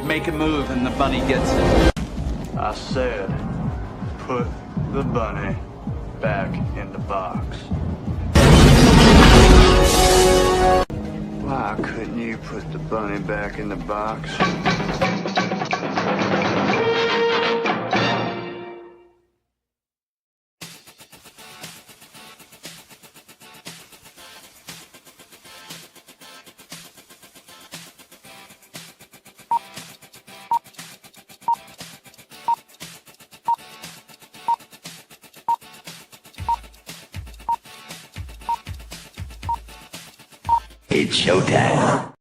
make a move and the bunny gets it. I said, put the bunny back in the box. Why couldn't you put the bunny back in the box? It's showtime.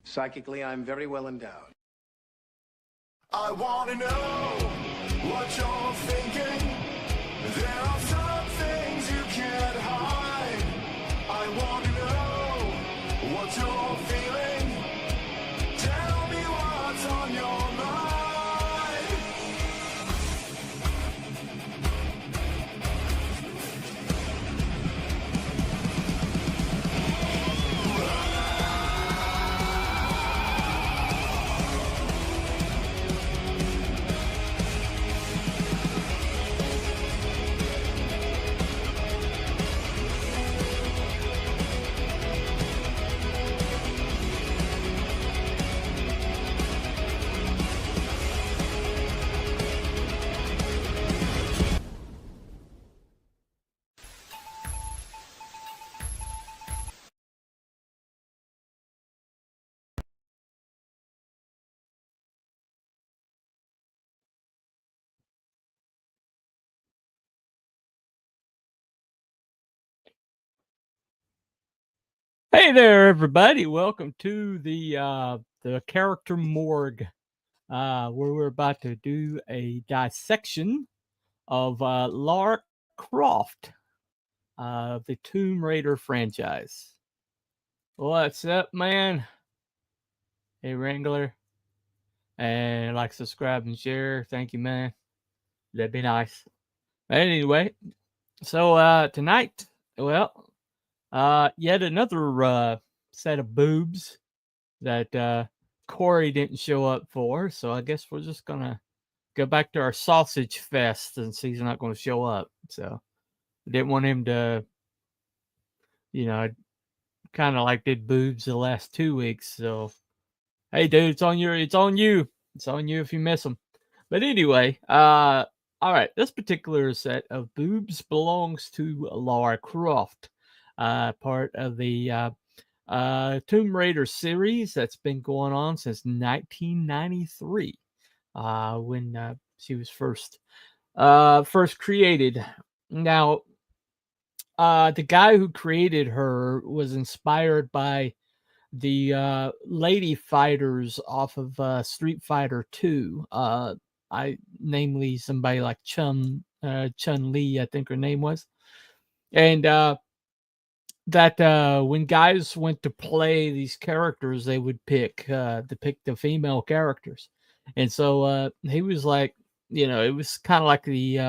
Psychically, I'm very well endowed. I wanna know what you're thinking. There are some things you can't hide. I wanna know what you're feeling. Tell me what's on your mind. Hey there, everybody! Welcome to the character morgue, where we're about to do a dissection of Lara Croft of the Tomb Raider franchise. What's up, man? Hey, Wrangler, and like, subscribe, and share. Thank you, man. That'd be nice. Anyway, so tonight, well, yet another set of boobs that Corey didn't show up for, so I guess we're just gonna go back to our sausage fest since he's not gonna show up. So I didn't want him to, kind of like did boobs the last 2 weeks. So hey, dude, it's on you. It's on you if you miss them. But anyway, all right, this particular set of boobs belongs to Lara Croft, part of the Tomb Raider series that's been going on since 1993, when she was first created. Now, the guy who created her was inspired by the lady fighters off of Street Fighter 2. Namely somebody like Chun Li, I think her name was, and that when guys went to play these characters, they would pick the female characters, and so he was like, it was kind of like the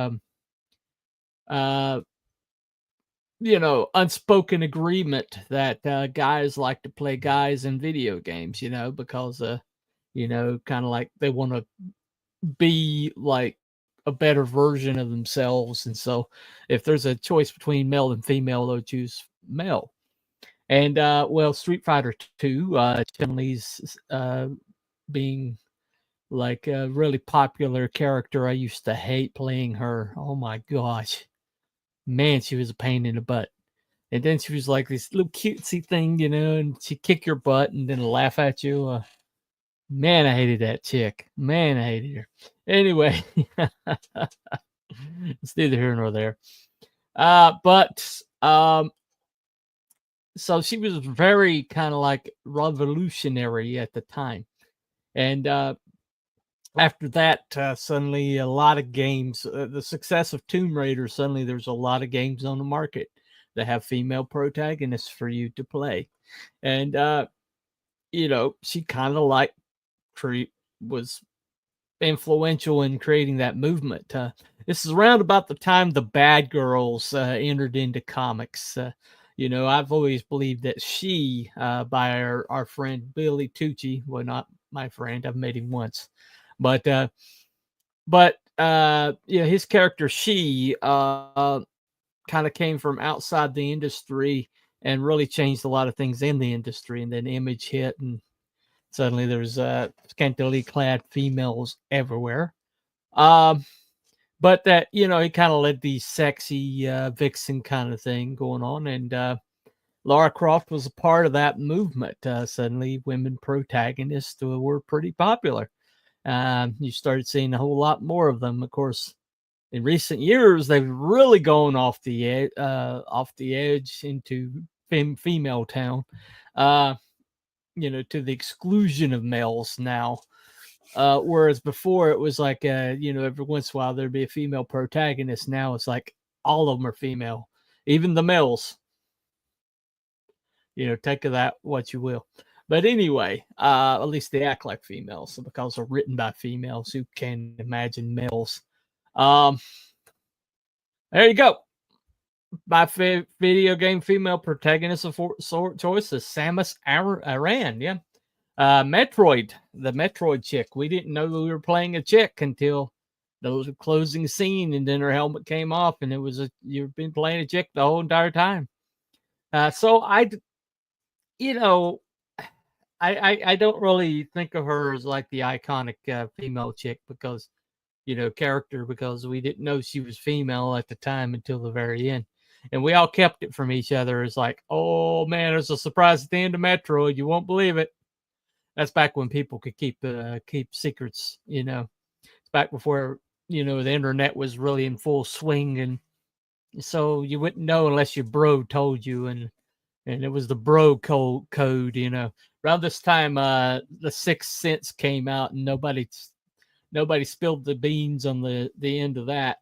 unspoken agreement that guys like to play guys in video games, because kind of like they want to be like a better version of themselves, and so if there's a choice between male and female, they'll choose male. And well, Street Fighter 2, Chun-Li's being like a really popular character. I used to hate playing her. Oh my gosh, man, she was a pain in the butt. And then she was like this little cutesy thing, and she'd kick your butt and then laugh at you. Man, I hated that chick. Man, I hated her. Anyway, it's neither here nor there. But so she was very kind of like revolutionary at the time. And after that, suddenly a lot of games, the success of Tomb Raider, suddenly there's a lot of games on the market that have female protagonists for you to play. And, she kind of like was influential in creating that movement. This is around about the time the Bad Girls entered into comics. I've always believed that She, by our friend Billy Tucci, well, not my friend, I've met him once, but his character She kind of came from outside the industry and really changed a lot of things in the industry. And then Image hit, and suddenly there's scantily clad females everywhere. But that, he kind of led the sexy vixen kind of thing going on. And Lara Croft was a part of that movement. Suddenly women protagonists were pretty popular. You started seeing a whole lot more of them. Of course, in recent years, they've really gone off the edge into female town, to the exclusion of males now. Whereas before it was like, every once in a while there'd be a female protagonist. Now it's like all of them are female, even the males. Take of that what you will. But anyway, at least they act like females, because they're written by females. Who can imagine males? There you go. My video game female protagonist of choice is Samus Aran. Yeah. Metroid, the Metroid chick. We didn't know we were playing a chick until the closing scene, and then her helmet came off, and it was you've been playing a chick the whole entire time. So I don't really think of her as like the iconic female chick because we didn't know she was female at the time until the very end. And we all kept it from each other. It's like, oh man, there's a surprise at the end of Metroid. You won't believe it. That's back when people could keep secrets, It's back before, the internet was really in full swing. And so you wouldn't know unless your bro told you. And it was the bro code, Around this time, The Sixth Sense came out, and nobody spilled the beans on the end of that.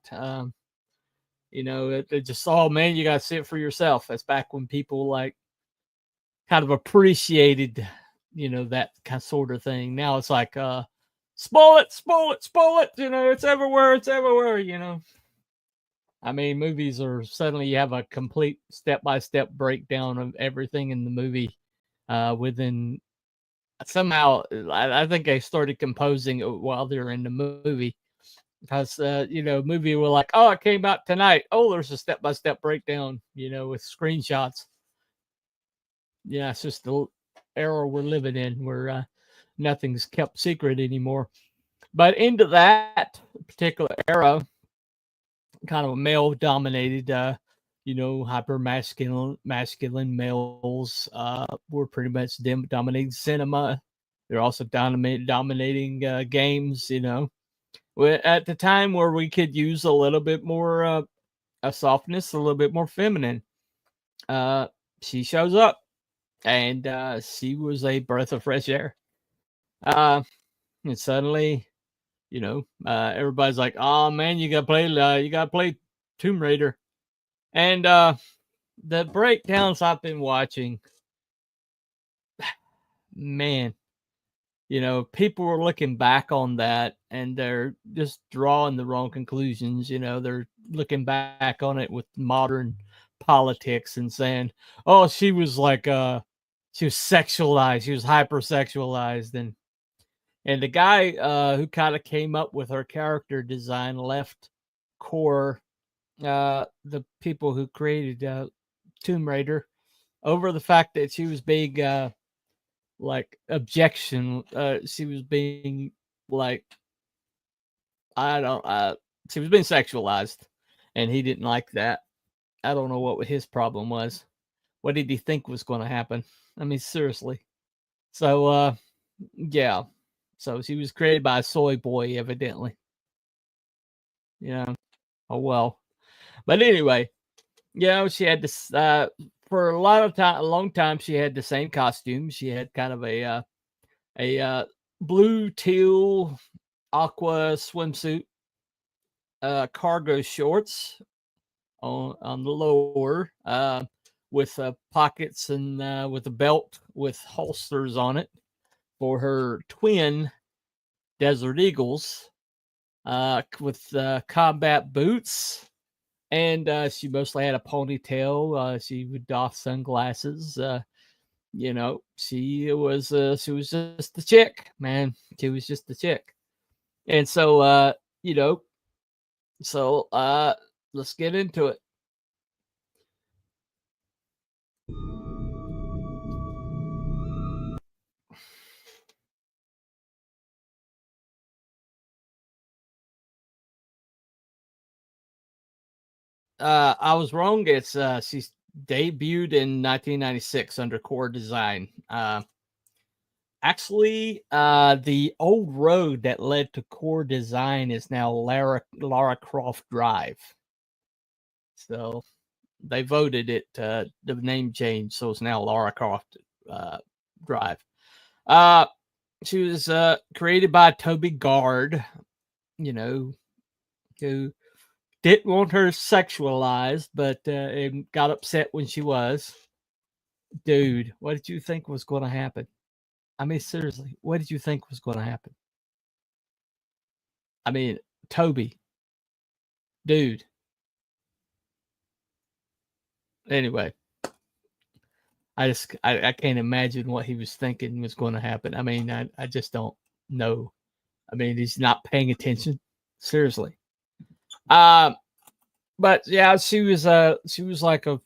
It just, oh man, you gotta see it for yourself. That's back when people like kind of appreciated, that kind of sort of thing. Now it's like, spoil it. It's everywhere. I mean, movies are suddenly you have a complete step-by-step breakdown of everything in the movie. Within somehow, I think they started composing it while they're in the movie. Because, movie were like, oh, it came out tonight. Oh, there's a step-by-step breakdown, with screenshots. Yeah, it's just the era we're living in where nothing's kept secret anymore. But into that particular era, kind of a male-dominated, hyper masculine males were pretty much dominating cinema. They're also dominating games, at the time where we could use a little bit more a softness, a little bit more feminine. She shows up, and she was a breath of fresh air. And suddenly, everybody's like, "Oh man, you gotta play Tomb Raider." And the breakdowns I've been watching, man, people were looking back on that and they're just drawing the wrong conclusions. They're looking back on it with modern politics and saying, oh, she was like, she was sexualized. She was hypersexualized. And the guy who kind of came up with her character design left core, the people who created Tomb Raider, over the fact that she was being objection. She was being she was being sexualized, and he didn't like that. I don't know what his problem was. What did he think was going to happen? I mean, seriously. So, yeah. So she was created by a soy boy, evidently. Oh well. But anyway, she had this for a long time. She had the same costume. She had kind of a blue teal aqua swimsuit, cargo shorts on the lower, with pockets and with a belt with holsters on it for her twin Desert Eagles. with combat boots. And she mostly had a ponytail. She would doff sunglasses. You know, she was just the chick, man. She was just the chick. And so, you know, so let's get into it. I was wrong. It's she's debuted in 1996 under Core Design. Actually, the old road that led to Core Design is now Lara Croft Drive. So they voted it the name change, so it's now Lara Croft Drive. She was created by Toby Gard, you know, who didn't want her sexualized, but got upset when she was. Dude, what did you think was going to happen? I mean, seriously, what did you think was going to happen? I mean, Toby, dude. Anyway, I can't imagine what he was thinking was going to happen. I mean, I just don't know. I mean, he's not paying attention. Seriously. But yeah, she was like a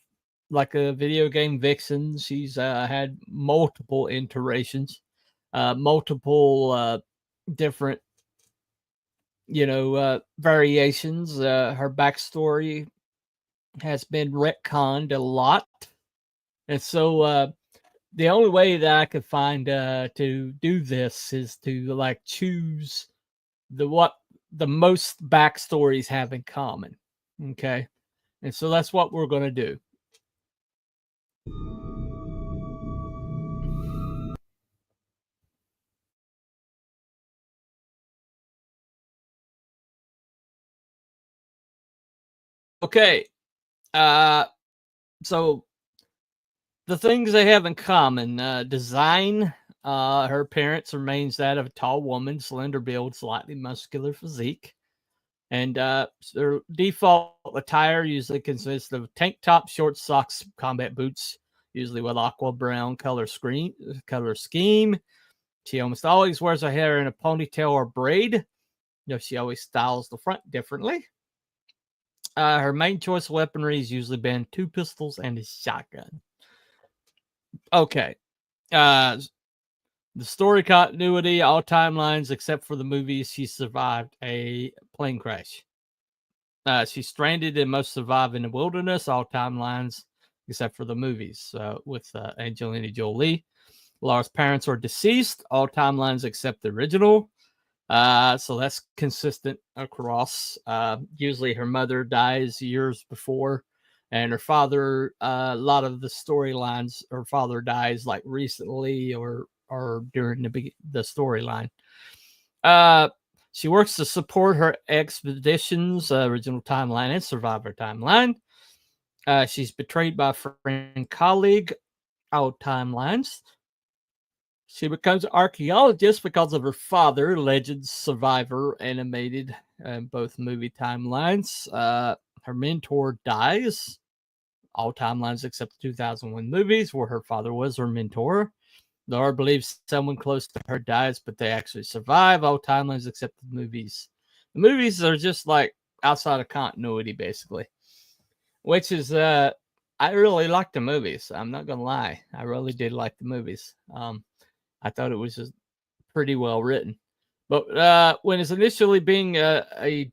video game vixen. She's had multiple iterations, multiple different, you know, variations. Her backstory has been retconned a lot, and so the only way that I could find to do this is to like choose what the most backstories have in common. Okay, and so that's what we're going to do. Okay, so the things they have in common: design. Her appearance remains that of a tall woman, slender build, slightly muscular physique. And their default attire usually consists of tank top, short socks, combat boots, usually with aqua brown color scheme. She almost always wears her hair in a ponytail or braid. You know, she always styles the front differently. Her main choice of weaponry has usually been 2 pistols and a shotgun. Okay. The story continuity, all timelines except for the movies, she survived a plane crash. She's stranded and must survive in the wilderness, all timelines except for the movies with Angelina Jolie. Lara's parents are deceased, all timelines except the original. So that's consistent across. Usually her mother dies years before, and her father, a lot of the storylines, her father dies like recently or during the storyline. She works to support her expeditions, original timeline and survivor timeline. She's betrayed by a friend colleague, all timelines. She becomes an archaeologist because of her father, legend survivor, animated in both movie timelines. Her mentor dies, all timelines except the 2001 movies, where her father was her mentor. Laura believes someone close to her dies, but they actually survive, all timelines except the movies. The movies are just like outside of continuity, basically, which is, I really like the movies. I'm not going to lie. I really did like the movies. I thought it was just pretty well written. But when it's initially being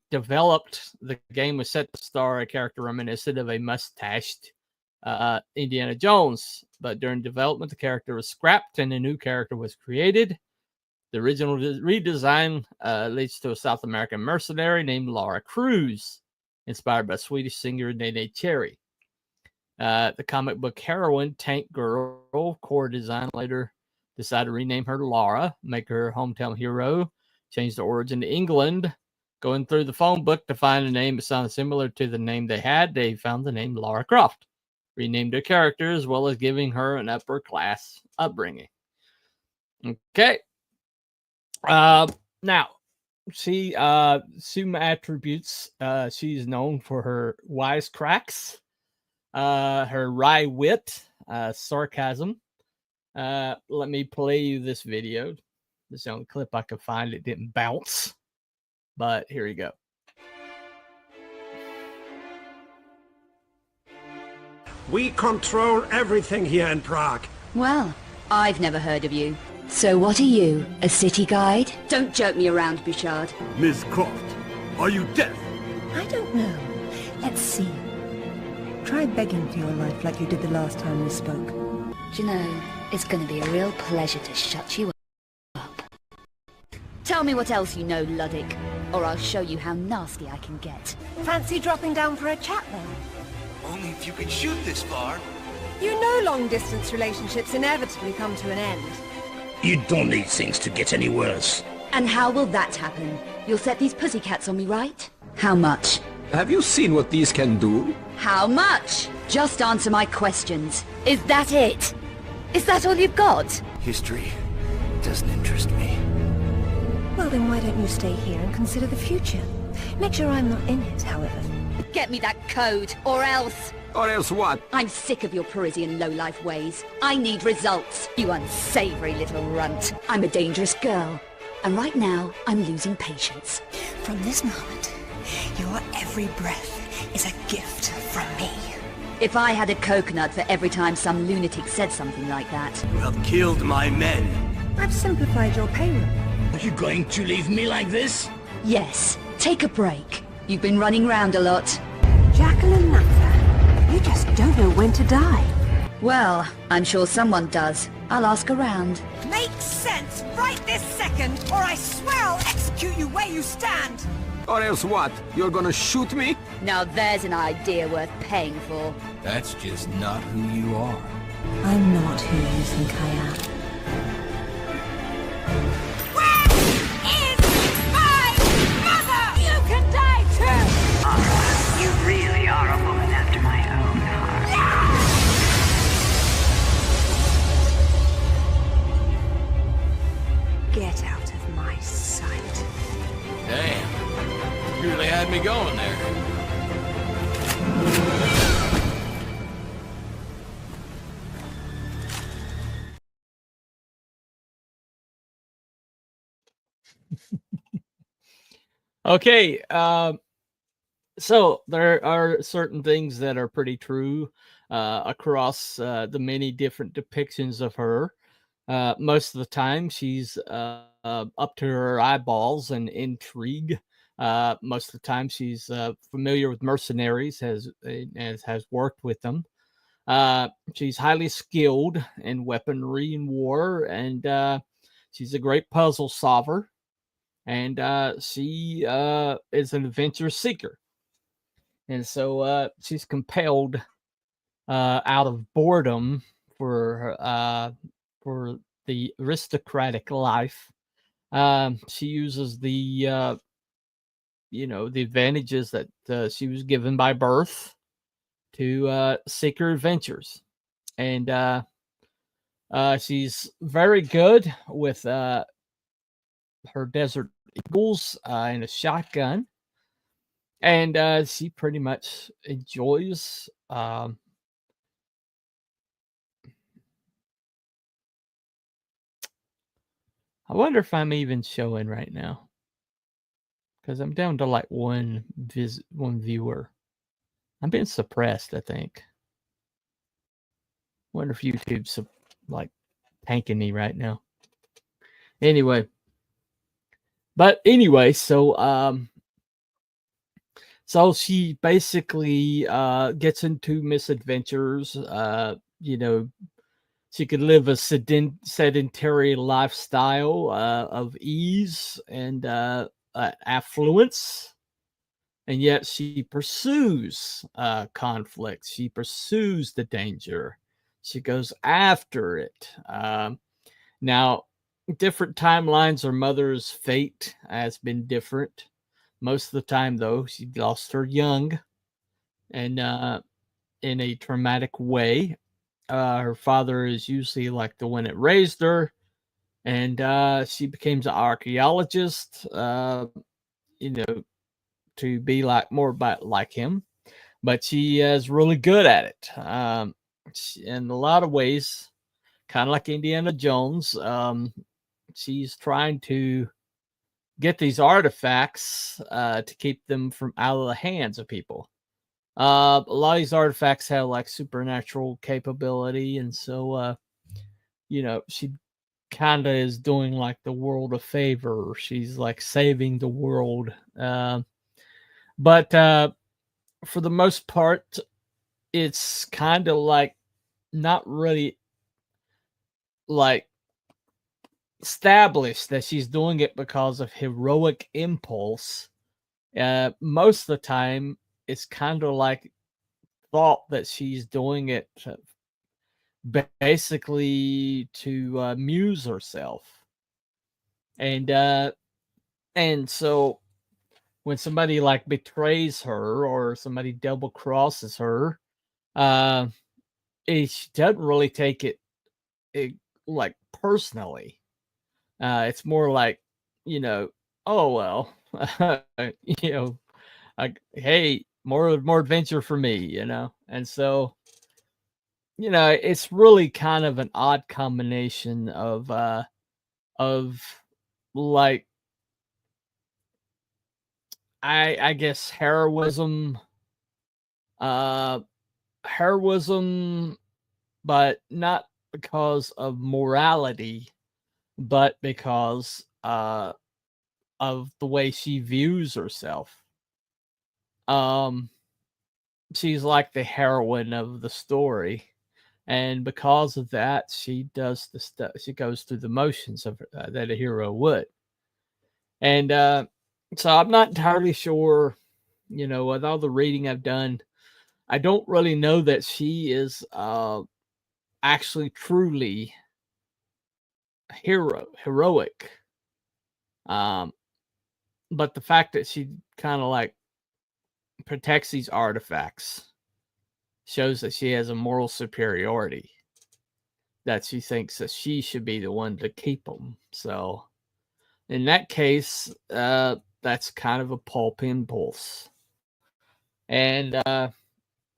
developed, the game was set to star a character reminiscent of a mustached Indiana Jones. But during development, the character was scrapped and a new character was created. The original redesign leads to a South American mercenary named Lara Cruz, inspired by Swedish singer Nene Cherry. The comic book heroine, Tank Girl, Core Design later decided to rename her Lara, make her hometown hero, change the origin to England. Going through the phone book to find a name that sounded similar to the name they had, they found the name Lara Croft. Renamed her character as well as giving her an upper class upbringing. Okay. Now, some attributes. She's known for her wisecracks, her wry wit, sarcasm. Let me play you this video. This is the only clip I could find. It didn't bounce, but here you go. We control everything here in Prague. Well, I've never heard of you. So what are you, a city guide? Don't joke me around, Bouchard. Miss Croft, are you deaf? I don't know. Let's see. Try begging for your life like you did the last time we spoke. Do you know, it's going to be a real pleasure to shut you up. Tell me what else you know, Luddick, or I'll show you how nasty I can get. Fancy dropping down for a chat then? Only if you can shoot this far. You know long-distance relationships inevitably come to an end. You don't need things to get any worse. And how will that happen? You'll set these pussycats on me, right? How much? Have you seen what these can do? How much? Just answer my questions. Is that it? Is that all you've got? History doesn't interest me. Well, then why don't you stay here and consider the future? Make sure I'm not in it, however. Get me that code, or else... Or else what? I'm sick of your Parisian low-life ways. I need results, you unsavory little runt. I'm a dangerous girl, and right now, I'm losing patience. From this moment, your every breath is a gift from me. If I had a coconut for every time some lunatic said something like that. You have killed my men. I've simplified your payroll. Are you going to leave me like this? Yes, take a break. You've been running round a lot. Jacqueline Nathan, you just don't know when to die. Well, I'm sure someone does. I'll ask around. Makes sense right this second, or I swear I'll execute you where you stand. Or else what? You're gonna shoot me? Now there's an idea worth paying for. That's just not who you are. I'm not who you think I am. You really are a woman after my own heart. Get out of my sight. Damn. You really had me going there. Okay, so there are certain things that are pretty true across the many different depictions of her. Most of the time, she's up to her eyeballs in intrigue. Most of the time, she's familiar with mercenaries, has worked with them. She's highly skilled in weaponry and war, and she's a great puzzle solver. And she is an adventure seeker. And so she's compelled out of boredom for the aristocratic life. She uses the the advantages that she was given by birth to seek her adventures. And she's very good with her desert eagles and a shotgun. And she pretty much enjoys I wonder if I'm even showing right now, because I'm down to like one viewer. I'm being suppressed, I think. Wonder if YouTube's like tanking me right now. Anyway, so she basically gets into misadventures. She could live a sedentary lifestyle of ease and affluence, and yet she pursues conflict. She pursues the danger. She goes after it. Now, different timelines, her mother's fate has been different. Most of the time, though, she lost her young and in a traumatic way. Her father is usually like the one that raised her, and she becomes an archaeologist. you know, to be like more like him, but she is really good at it. In a lot of ways, kind of like Indiana Jones. She's trying to get these artifacts to keep them from out of the hands of people. A lot of these artifacts have like supernatural capability, and so she kind of is doing like the world a favor. She's like saving the world. But for the most part, it's kind of like not really like established that she's doing it because of heroic impulse. Most of the time, it's kind of like thought that she's doing it basically to amuse herself. And so when somebody like betrays her or somebody double crosses her, she doesn't really take it like personally. It's more like, oh well, like, hey, more adventure for me, and so it's really kind of an odd combination of like, I guess heroism, but not because of morality, but because of the way she views herself. She's like the heroine of the story, and because of that, she does the stuff. She goes through the motions of that a hero would. And so I'm not entirely sure, with all the reading I've done, I don't really know that she is actually truly heroic. But the fact that she kind of like protects these artifacts shows that she has a moral superiority, that she thinks that she should be the one to keep them. So in that case, that's kind of a pulp impulse. And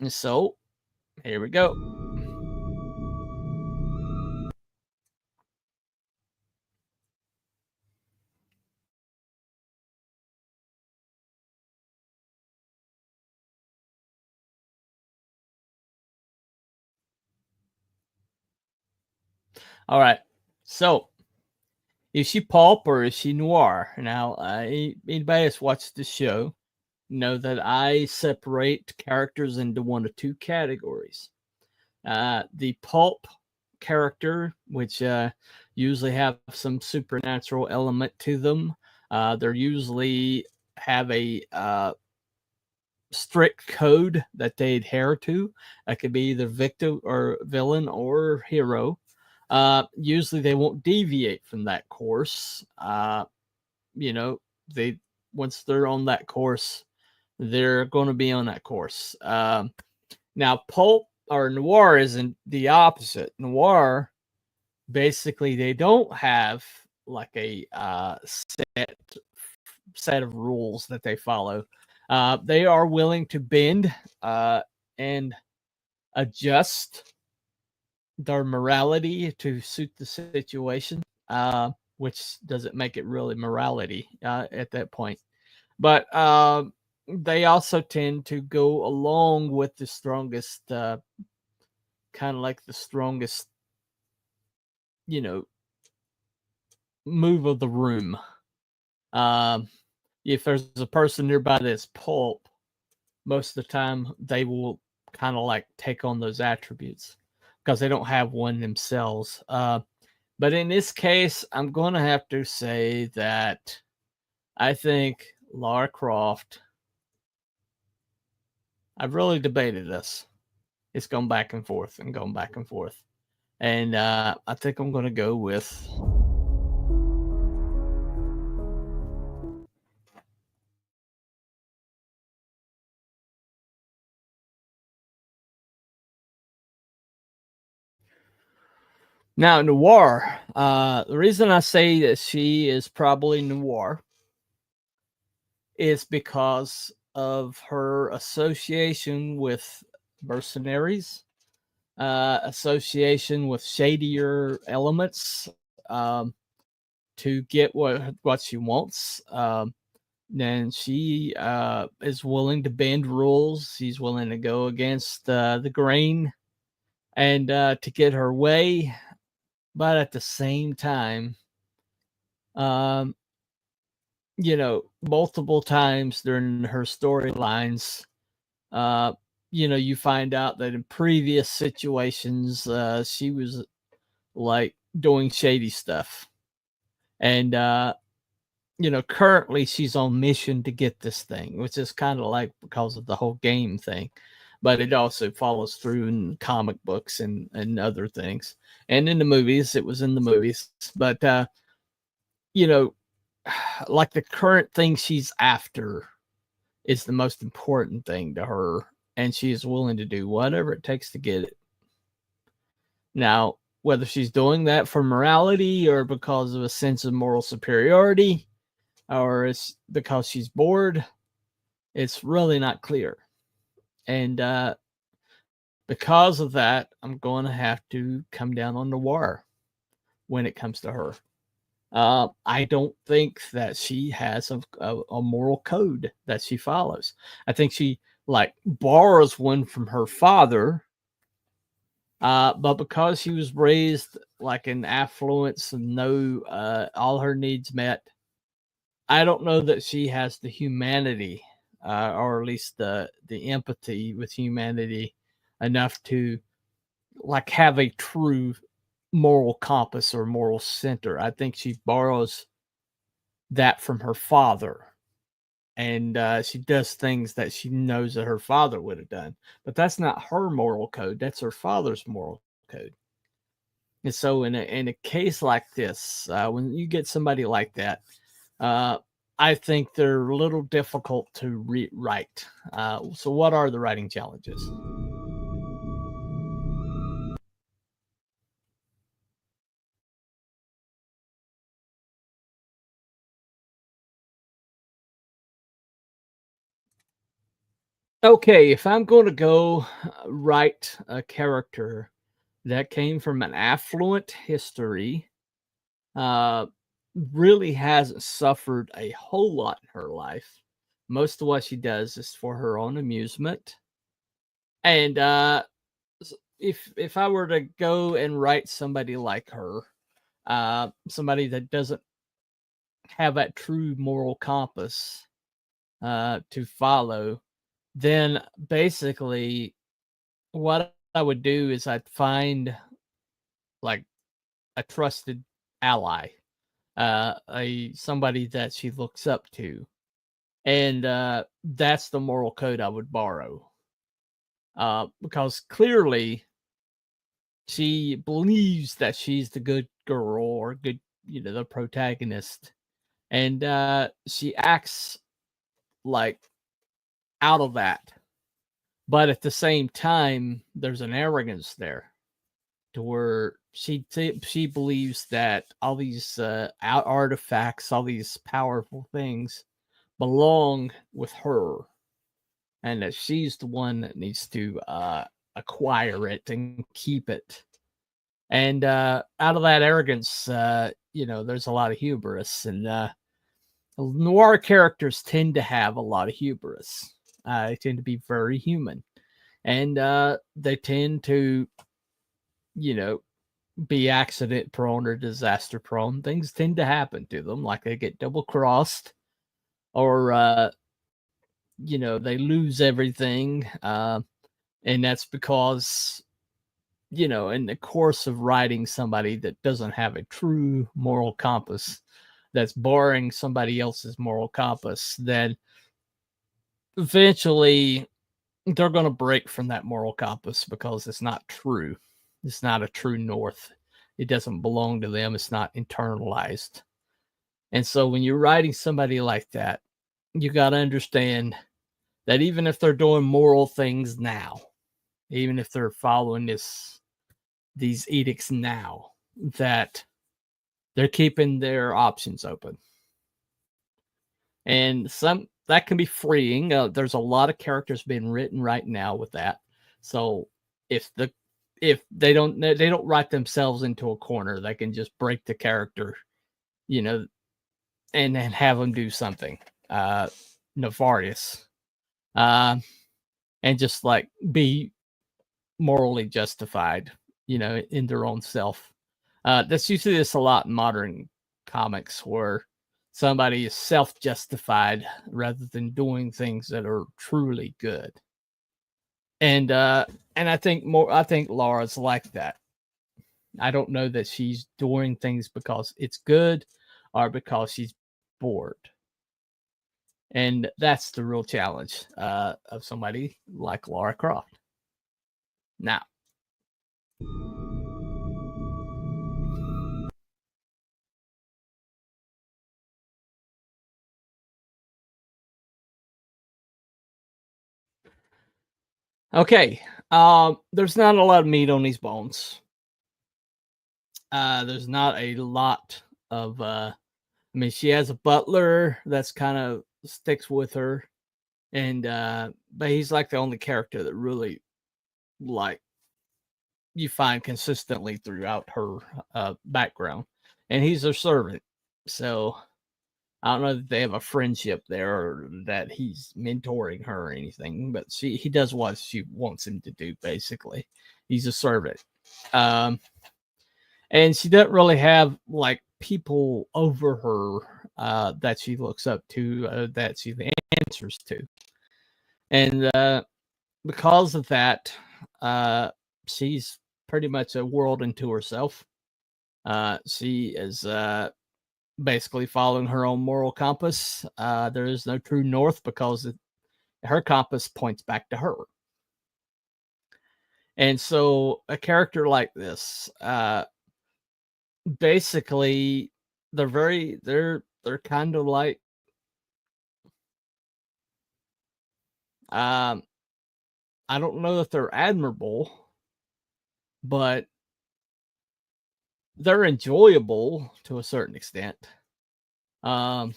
so here we go. All right. So is she pulp or is she noir? Now, anybody that's watched the show know that I separate characters into one of two categories. The pulp character, which usually have some supernatural element to them. They're usually have a strict code that they adhere to. That could be either victim or villain or hero. Usually they won't deviate from that course. They once they're on that course, they're going to be on that course. Now, pulp or noir isn't the opposite. Noir, basically, they don't have like a set of rules that they follow. They are willing to bend and adjust their morality to suit the situation, which doesn't make it really morality at that point. But they also tend to go along with the strongest, kind of like the strongest, move of the room. If there's a person nearby that's pulp, most of the time they will kind of like take on those attributes because they don't have one themselves. But in this case, I'm going to have to say that I think Lara Croft, I've really debated this. It's gone back and forth and going back and forth. And I think I'm going to go with now noir. The reason I say that she is probably noir is because of her association with mercenaries, association with shadier elements, um, to get what she wants. Then she is willing to bend rules. She's willing to go against the grain and to get her way. But at the same time, um, multiple times during her storylines, you find out that in previous situations, she was like doing shady stuff. And, currently she's on mission to get this thing, which is kind of like because of the whole game thing. But it also follows through in comic books and other things. And in the movies, it was in the movies. But, like the current thing she's after is the most important thing to her. And she is willing to do whatever it takes to get it. Now, whether she's doing that for morality or because of a sense of moral superiority or it's because she's bored, it's really not clear. And because of that, I'm going to have to come down on noir when it comes to her. I don't think that she has a moral code that she follows. I think she borrows one from her father, but because she was raised like in affluence and all her needs met, I don't know that she has the humanity, or at least the empathy with humanity enough to have a true moral compass or moral center. I think she borrows that from her father, and she does things that she knows that her father would have done, but that's not her moral code. That's her father's moral code. And so in a case like this, when you get somebody like that, I think they're a little difficult to write. So what are the writing challenges? Okay, if I'm going to go write a character that came from an affluent history, really hasn't suffered a whole lot in her life. Most of what she does is for her own amusement. And if I were to go and write somebody like her, somebody that doesn't have that true moral compass to follow, then basically what I would do is I'd find like a trusted ally, somebody that she looks up to, and that's the moral code I would borrow, because clearly she believes that she's the good girl or good, the protagonist, and she acts like out of that. But at the same time, there's an arrogance there, to where she believes that all these artifacts, all these powerful things, belong with her, and that she's the one that needs to acquire it and keep it. And out of that arrogance, there's a lot of hubris, and noir characters tend to have a lot of hubris. They tend to be very human, and they tend to, be accident prone or disaster prone. Things tend to happen to them, like they get double crossed, or they lose everything, and that's because, in the course of writing somebody that doesn't have a true moral compass, that's borrowing somebody else's moral compass, then eventually they're going to break from that moral compass because it's not true. It's not a true north. It doesn't belong to them. It's not internalized. And so when you're writing somebody like that, you got to understand that even if they're doing moral things now, even if they're following these edicts now, that they're keeping their options open. And that can be freeing. There's a lot of characters being written right now with that. So if they don't write themselves into a corner, they can just break the character, you know, and then have them do something nefarious, and just like be morally justified, you know, in their own self. That's usually this a lot in modern comics where somebody is self-justified rather than doing things that are truly good. And I think Laura's like that. I don't know that she's doing things because it's good or because she's bored. And that's the real challenge of somebody like Lara Croft. Now, okay, there's not a lot of meat on these bones. There's not a lot of I mean, she has a butler that's kind of sticks with her, and but he's like the only character that really like you find consistently throughout her background, and he's her servant. So I don't know that they have a friendship there or that he's mentoring her or anything, but he does what she wants him to do. Basically, he's a servant, and she doesn't really have like people over her that she looks up to, that she answers to, and because of that, she's pretty much a world unto herself. She is basically following her own moral compass. There is no true north because her compass points back to her. And so a character like this, basically they're kind of like I don't know if they're admirable, but they're enjoyable to a certain extent. And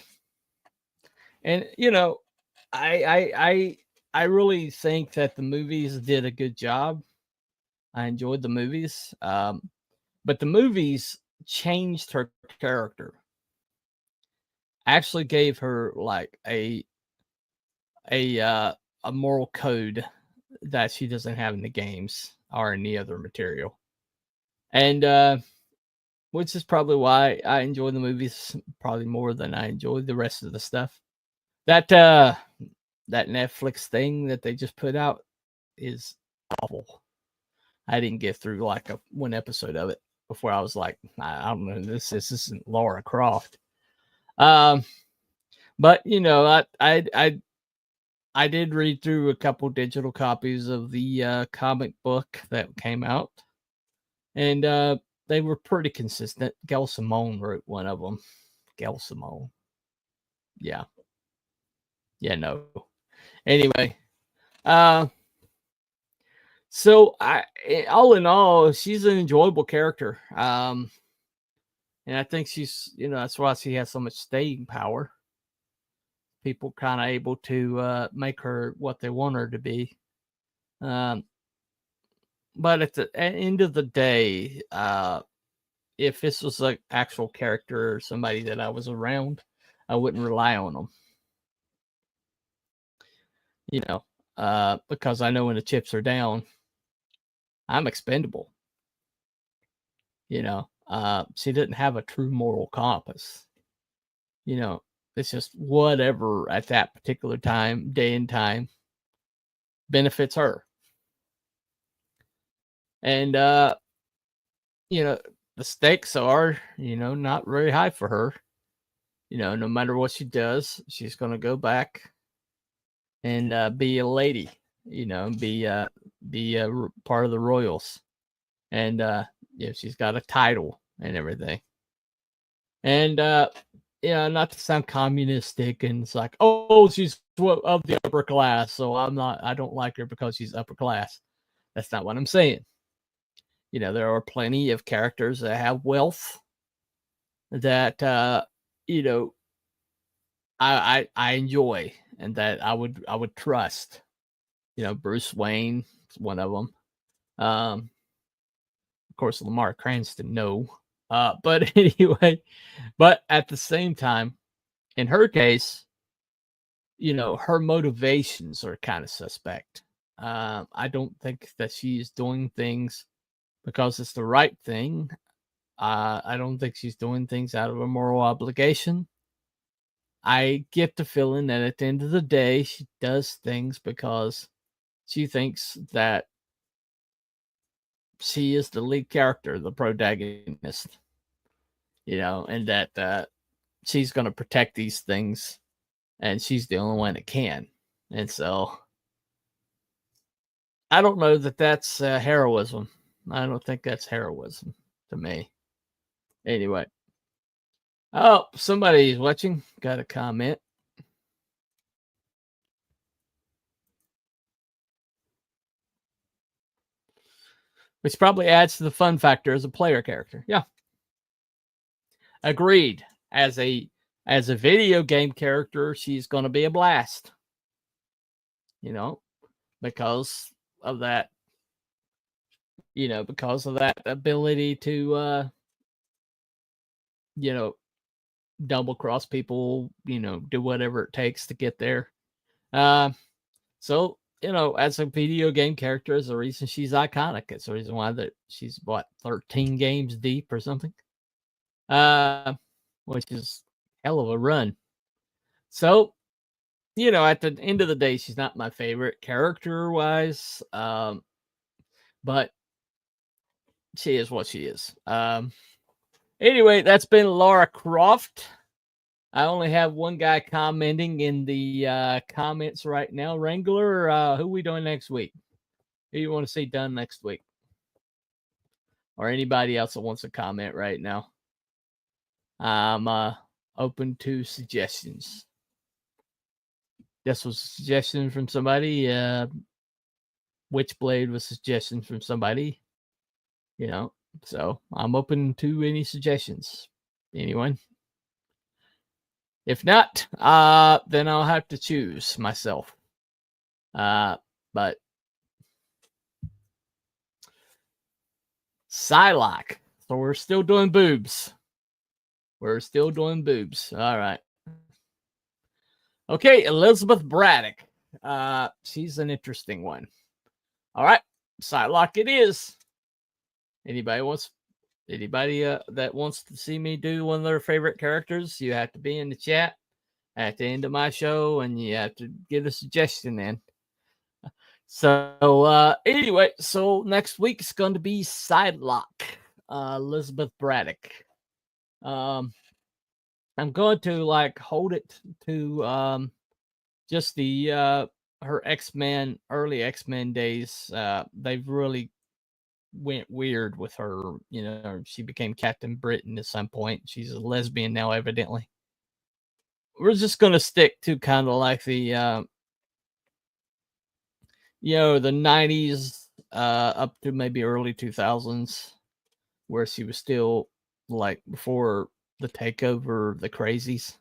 you know, I really think that the movies did a good job. I enjoyed the movies, but the movies changed her character. Actually, gave her like a moral code that she doesn't have in the games or any other material, and which is probably why I enjoy the movies probably more than I enjoy the rest of the stuff. That Netflix thing that they just put out is awful. I didn't get through like one episode of it before I was like, I don't know, this isn't Lara Croft. But you know, I did read through a couple digital copies of the comic book that came out, and they were pretty consistent. Gail Simone wrote one of them. Gail Simone. Yeah. Yeah, no. Anyway, so all in all, she's an enjoyable character. And I think she's, you know, that's why she has so much staying power. People kind of able to make her what they want her to be. But at the end of the day, if this was an actual character or somebody that I was around, I wouldn't rely on them. You know, because I know when the chips are down, I'm expendable. You know, she didn't have a true moral compass. You know, it's just whatever at that particular time, day and time, benefits her. And, you know, the stakes are, you know, not very high for her. You know, no matter what she does, she's going to go back and be a lady, you know, be a part of the royals. And, you know, she's got a title and everything. And, you know, not to sound communistic and it's like, oh, she's of the upper class, so I don't like her because she's upper class. That's not what I'm saying. You know, there are plenty of characters that have wealth that, you know, I enjoy. and that I would trust. Bruce Wayne is one of them. Of course, Lamar Cranston, no. But anyway, but at the same time, in her case, her motivations are kind of suspect. I don't think that she's doing things because it's the right thing. I don't think she's doing things out of a moral obligation. I get the feeling that at the end of the day, she does things because she thinks that she is the lead character, the protagonist, and that she's going to protect these things, and she's the only one that can. And so I don't know that that's heroism. I don't think that's heroism to me. Anyway. Oh, somebody's watching. Got a comment. Which probably adds to the fun factor as a player character. Yeah. Agreed. As a video game character, she's going to be a blast. Because of that, because of that ability to, double cross people, do whatever it takes to get there. So, as a video game character, is the reason she's iconic. It's the reason why that she's 13 games deep or something. Which is hell of a run. So, at the end of the day, she's not my favorite character-wise. But she is what she is. Anyway, that's been Lara Croft. I only have one guy commenting in the comments right now. Wrangler, who are we doing next week? Who you want to see done next week? Or anybody else that wants to comment right now? I'm open to suggestions. This was a suggestion from somebody. Witchblade was a suggestion from somebody. So I'm open to any suggestions. Anyone? If not, then I'll have to choose myself. But Psylocke. So we're still doing boobs. We're still doing boobs. All right. Okay, Elizabeth Braddock. She's an interesting one. All right, Psylocke it is. Anybody that wants to see me do one of their favorite characters, you have to be in the chat at the end of my show, and you have to get a suggestion in. So anyway, so next week is going to be Psylocke, Elizabeth Braddock. I'm going to hold it to just the her X-Men, early X-Men days. They've really went weird with her. She became Captain Britain at some point. She's a lesbian now, evidently. We're just going to stick to kind of like the the 90s up to maybe early 2000s, where she was still before the takeover of the crazies.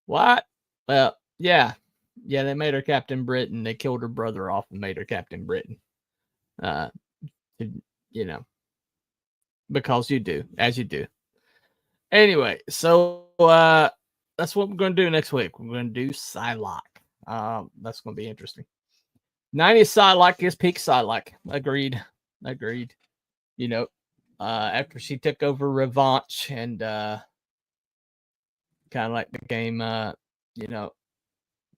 What? Well, yeah, they made her Captain Britain. They killed her brother off and made her Captain Britain. Because you do, as you do. Anyway, so that's what we're going to do next week. We're going to do Psylocke. That's going to be interesting. 90s Psylocke is peak Psylocke. Agreed. After she took over Revanche and kind of became,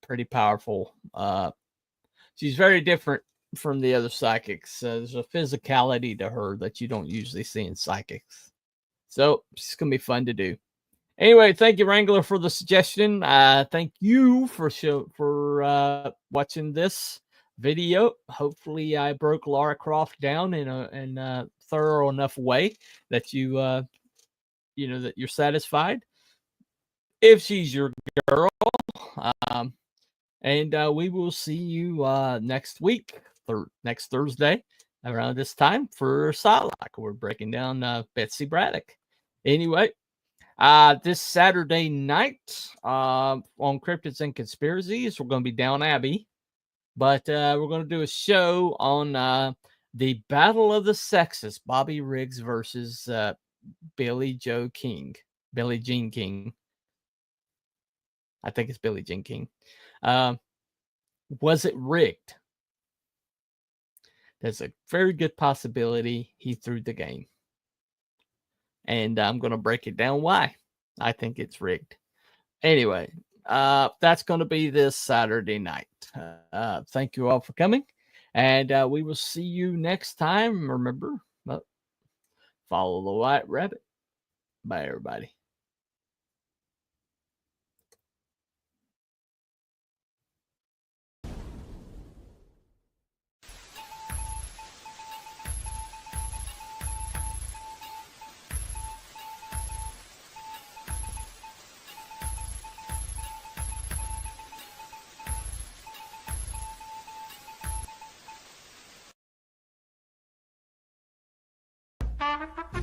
pretty powerful. She's very different from the other psychics. There's a physicality to her that you don't usually see in psychics. So it's going to be fun to do. Anyway, thank you, Wrangler, for the suggestion. Thank you for watching this video. Hopefully I broke Lara Croft down in a thorough enough way that you that you're satisfied. If she's your girl. And we will see you next week, next Thursday, around this time for Psylocke. We're breaking down Betsy Braddock. Anyway, This Saturday night on Cryptids and Conspiracies, we're going to be down Abbey. But we're going to do a show on the Battle of the Sexes, Bobby Riggs versus Billie Jean King. I think it's Billie Jean King. Was it rigged? There's a very good possibility he threw the game. And I'm going to break it down why I think it's rigged. Anyway, that's going to be this Saturday night. Thank you all for coming. And we will see you next time. Remember, follow the white rabbit. Bye, everybody. Thank you.